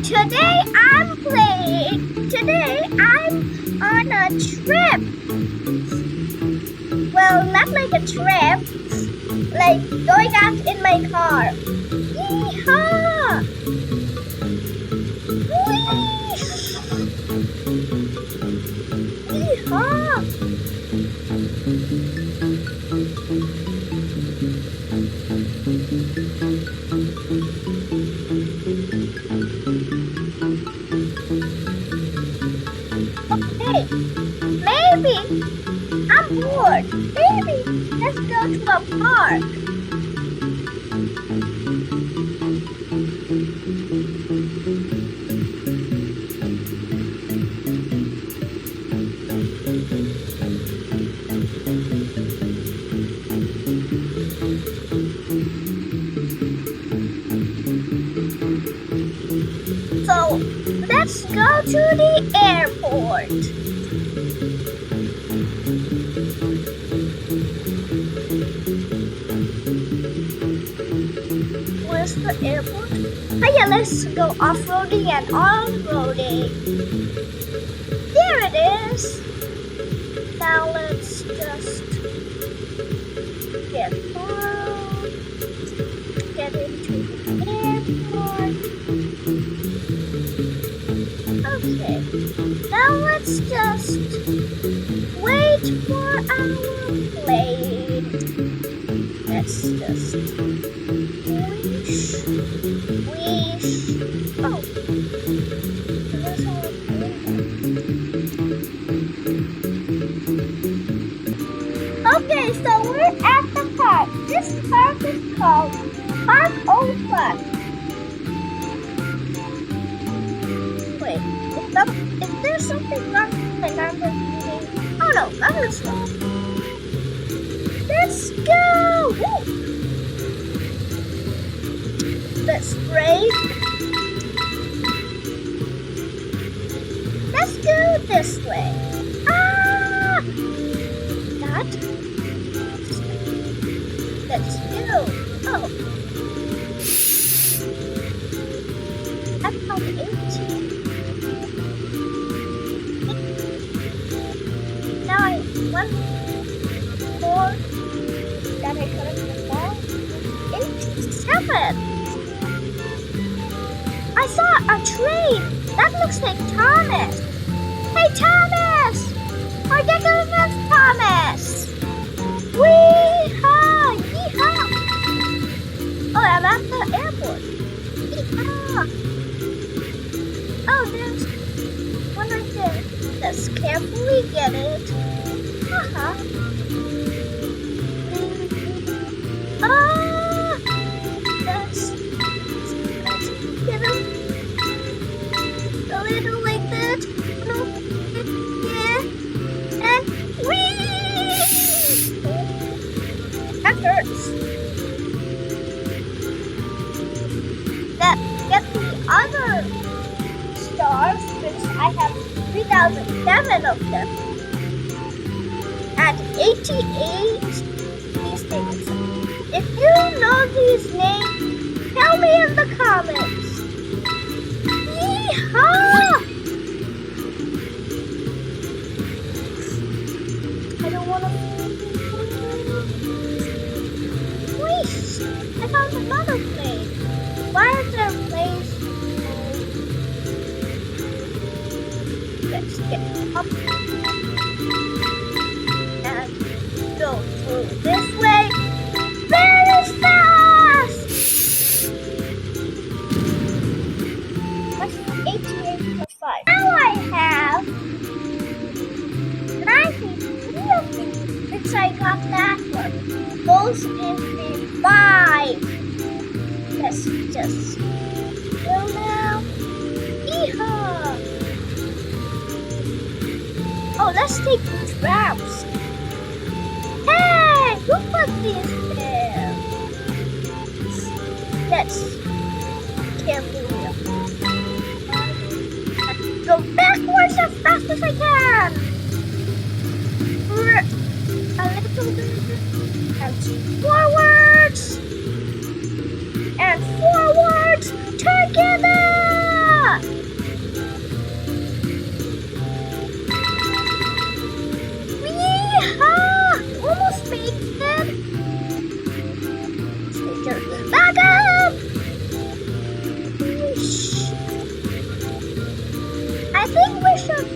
Today I'm on a trip. Well, not like a trip, like going out in my car. Yeehaw! Whee! Yeehaw! Okay, maybe I'm bored. Maybe let's go to a park. So let's go to the airport. Where's the airport? Hiya, let's go off-roading and on-roading. There it is. Now let's just get on, get into the airport. Okay, now let's just wait for our plane. Let's just wish. Oh, that's our plane. Okay, so we're at the park. This park is called Park Open. Wait, is there something wrong with my number reading? Oh no, that is wrong. Let's go! Woo. Let's brake. Let's go this way. Ah! That. Let's go. Oh. I found 18. Now I one more that I couldn't recall. 87. I saw a train. That looks like Thomas. Hey Thomas! Our Nicholas Thomas! Wee-haw! Yee-haw! Oh, I'm at the airport. Yee-haw! Oh, there's one right there. Let's carefully get it. Uh-huh. Ah! Let's get him. A little like that. No. Yeah. And whee! That hurts. Let's get the other stars because I have 3,007 of them. And 88 these things. If you know these names, tell me in the comments. Yeehaw! I don't want to. Wait! I found another plane. Why are there planes? Let's get up and go through this way very fast. What's 88 plus 5? Now I have 93 of these since I got that one. Those in the 5. Let's just go now. Yeehaw! Oh, let's take these ramps. Hey, who put these there? Let's carefully go backwards as fast as I can. A little bit and forwards and forwards together. faster. Back up! I think we should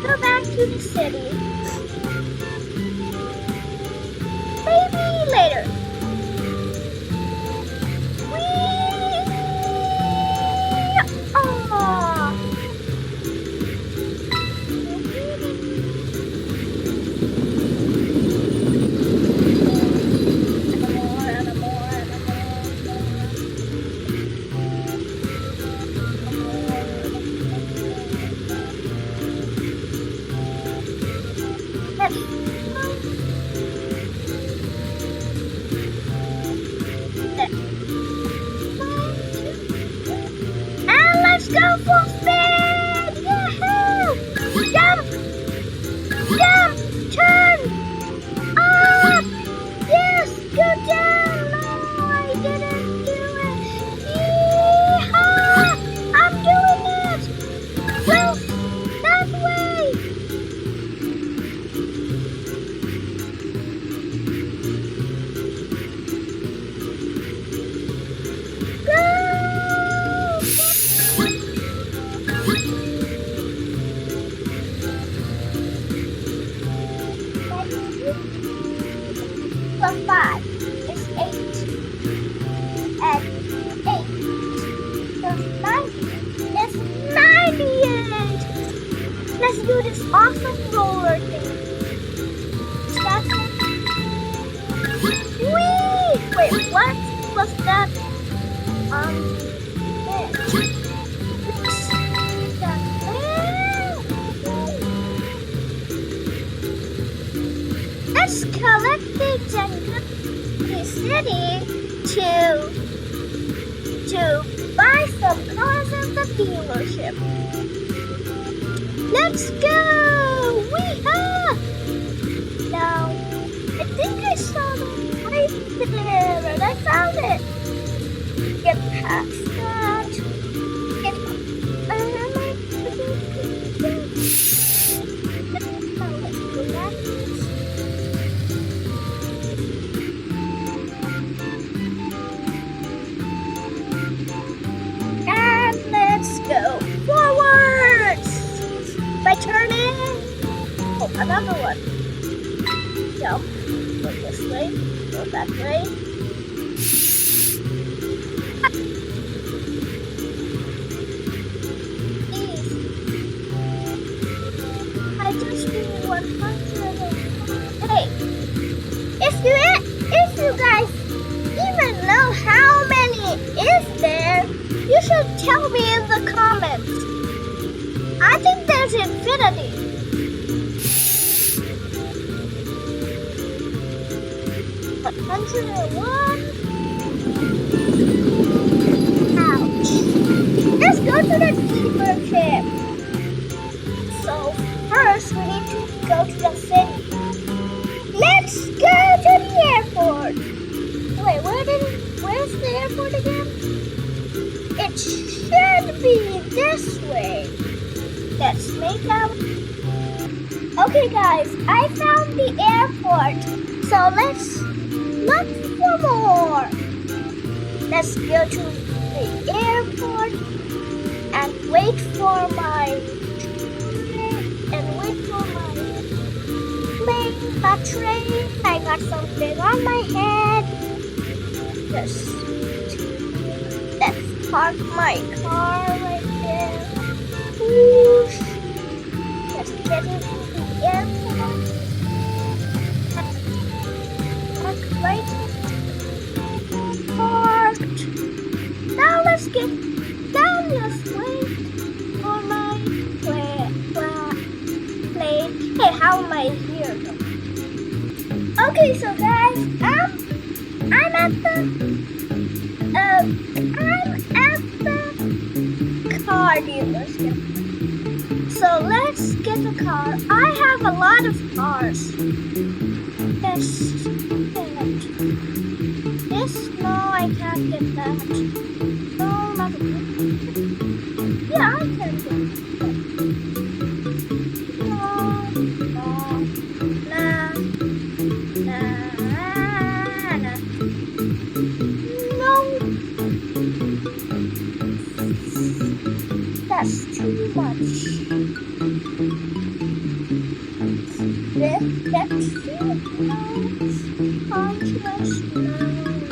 go back to the city. Maybe later. And let's go full speed! Yahoo! Jump! Jump! Turn! Up! Yes! Go down! No, I didn't do it! Yeehaw! I'm doing it! Go that way! Plus 5 is 8. And 8 plus 9 is 98. Let's do this awesome roller thing. Start. Whee! Wait, what was that? Let's collect things and go to the city to buy some cars at the dealership. Let's go! Weehaw! Now, I think I saw the right there, and I found it. Get past that. Get and let's go forwards by turning. Oh, another one. Go this way, go that way. I just do 100. Hey, if you guys even know how many is there, you should tell me in the comments. I think there's infinity. But 101. Ouch. Let's go to the dealership. So first we need to go to the city. Let's go to the airport. Wait, where's the airport again? It should be this way. Let's make out. Okay guys, I found the airport. So let's look for more. Let's go to the airport and wait for my train. I got something on my head. Let's park my car right there. Whoosh. Let's get into the airport. Park right. Parked. Now let's get down. Let's wait for my plane. Hey, how am I here though? Okay, so guys, I'm at the car dealership. So let's get the car. I have a lot of cars. This, no, I can't get that. No, not again. Yeah, I can get that. That's too much. That's too much.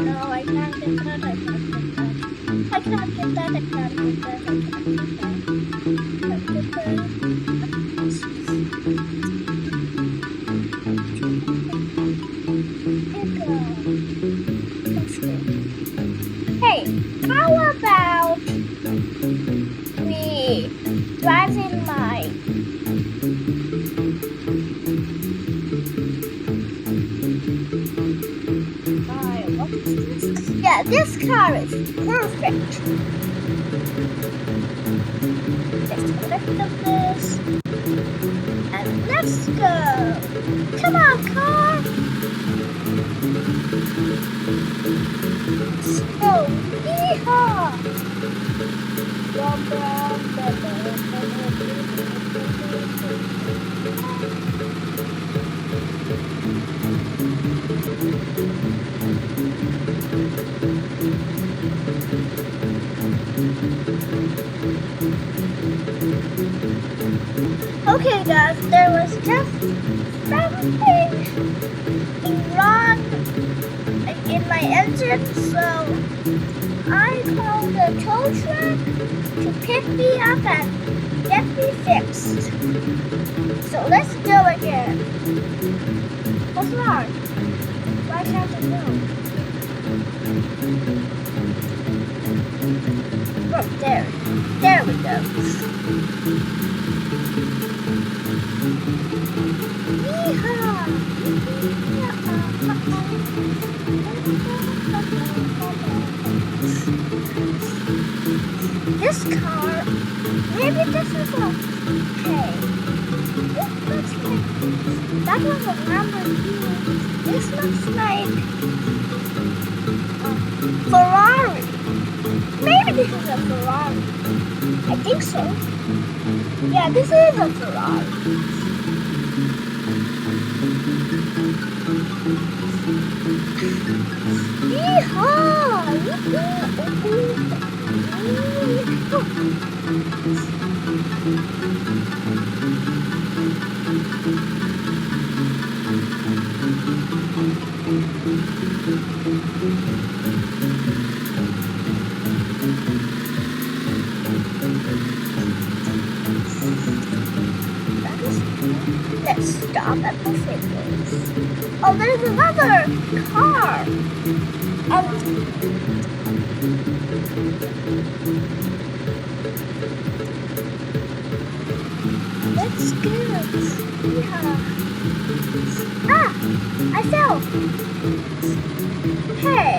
No, I can't get that. I can't get that. I can't get that. I can't get that. Hey, how about we drive in my what is this? Yeah, this car is perfect. Disconnect of this. And let's go. Come on, car. Let's go. Yeehaw. Okay guys, there was just something wrong in my engine, so I called a tow truck to pick me up and get me fixed. So let's go again. What's wrong? Why can't I go? Oh, there we go. Yeehaw! This car, maybe this is okay. This looks like, that was a Lamborghini. This looks like Ferrari. Maybe this is a Ferrari. I think so. Yeah, this is a Ferrari. Yeehaw! Let's stop at the signals. Oh, there's another car. Let's go. Yeah. Ah, I fell. Hey,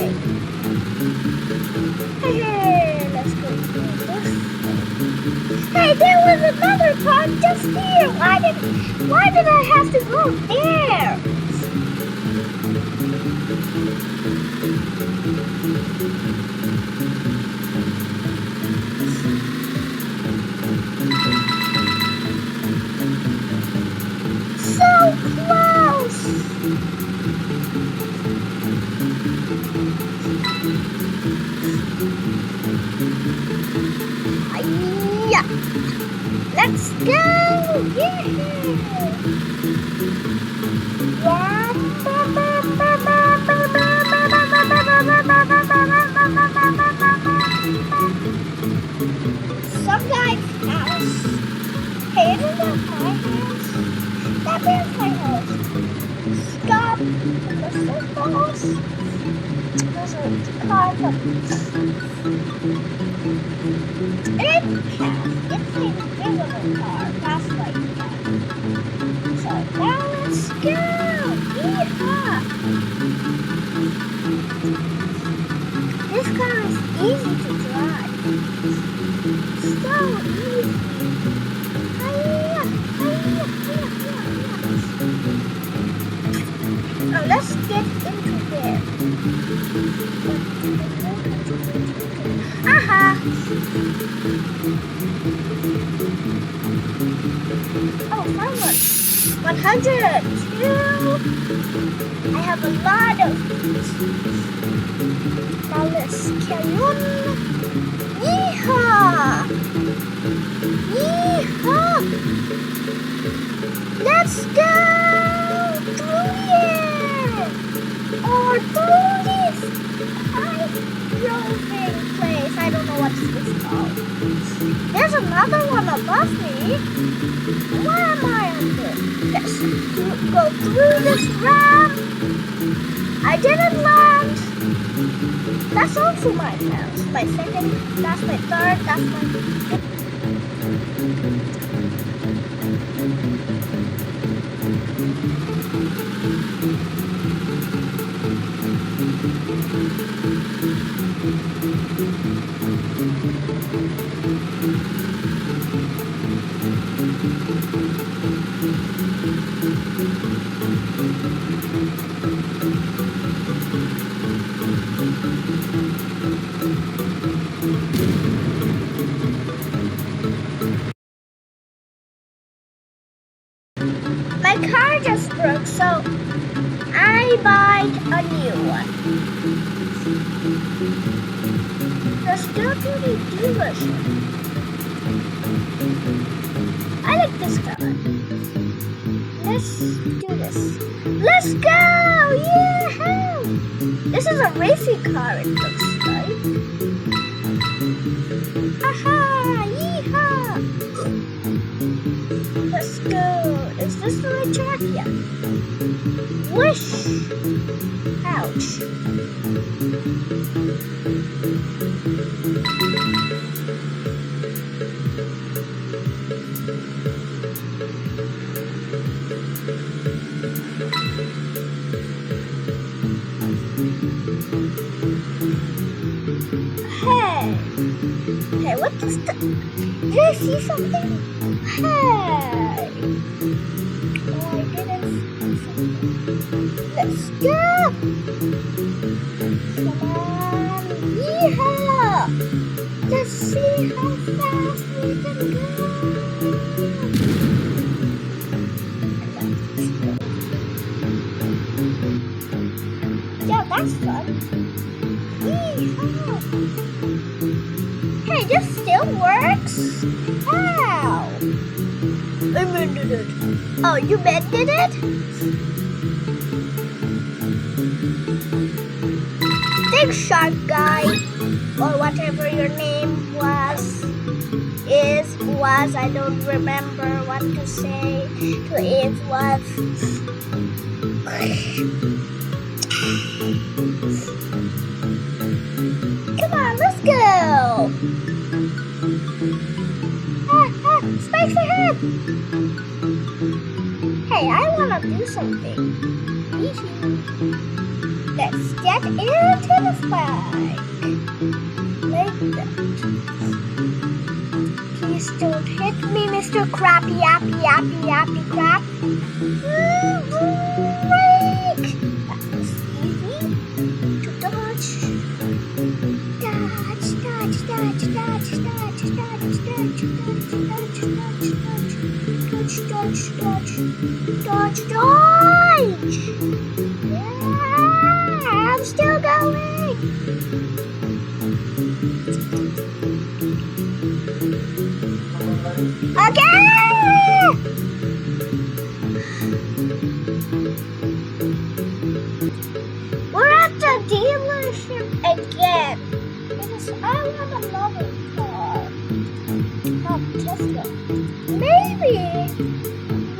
let's go through this. Hey, there was another car just here. Why did I have to go there? So close. Yeah. Let's go! Yeah! Some guy's house. Hey, isn't that my house? That is my house. Stop the circles. There's a car. It's an invisible car. That's like that. So now let's go. Yeehaw! This car is easy to drive. So easy. Oh, let's get into there. Aha! Oh, someone. 102. I have a lot of these. Now let's carry on. Yeehaw! roving place. I don't know what this called. There's another one above me. Where am I under? Let's go through this ramp. I didn't land. That's also my house. My second, that's my third, that's my... My car just broke, so I bought a new one. Let's go to the dealership. I like this color. Let's do this. Let's go! Yeah! This is a racing car, it looks like. Aha! Yeehaw! Let's go. Is this the right track? Yeah. Whoosh! Ouch. Hey, what is the... Did I see something? Hey! Oh, I didn't see something. Let's go! Come on! Yeehaw! Let's see how fast we can go! Yeah, that's fun. Yeehaw! Hey, this still works? Wow! I mended it. Oh, you mended it? Big shark guy, or whatever your name was, I don't remember what to say to it was. Come on, let's go! Spikes ahead! Hey, I wanna do something. Let's get into the spike. Like that. Please don't hit me, Mr. Crappy Yappy Yappy Yappy Crap. Break! That was easy to dodge. Dodge, dodge, dodge, dodge, dodge, dodge, dodge, dodge, dodge, dodge, dodge, dodge, dodge. Yeah, I'm still going. Okay. We're at the dealership again because I want another car. Not Tesla. Maybe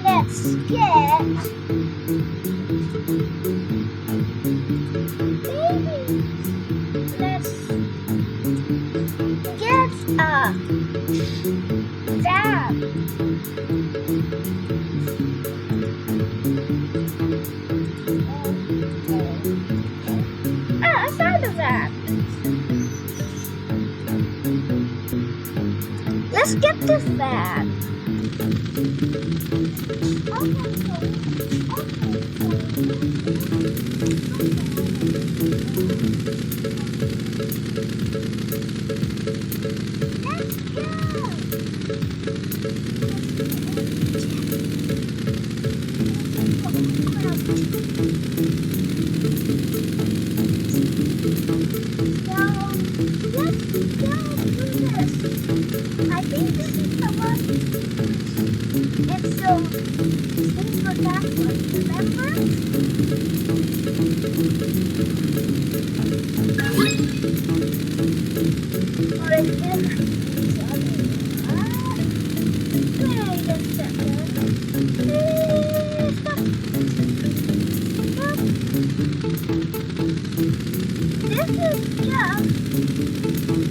let's get a van. I found a van. Let's get this van. I think this is the one. It's so things for that one, remember? just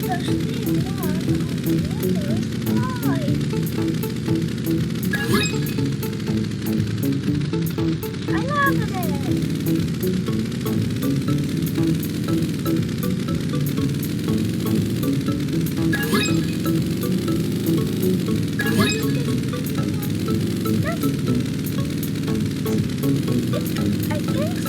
the same one on the other side. I love it. I think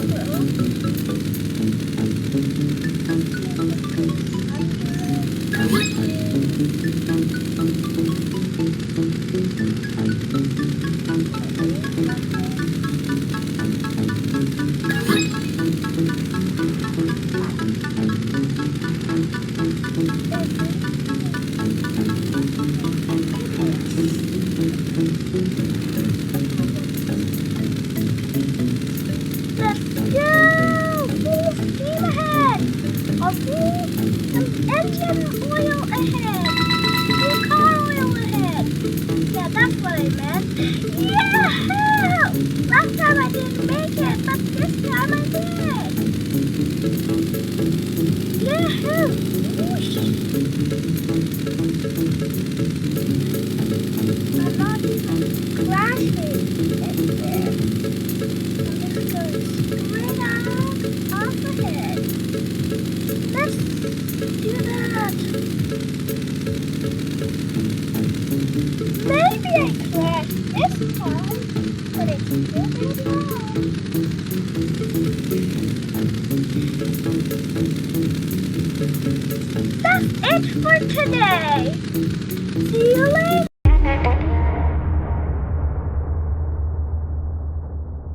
Let's go! Full steam ahead! Or full engine oil ahead! Full car oil ahead! Yeah, that's what I meant. Yahoo! Last time I didn't make it, but this time I did! Yahoo! Whoosh! I'm not even crashing anywhere. Straight out off ahead. Let's do that. Maybe I crashed this time, but it's still fine. That's it for today. See you later.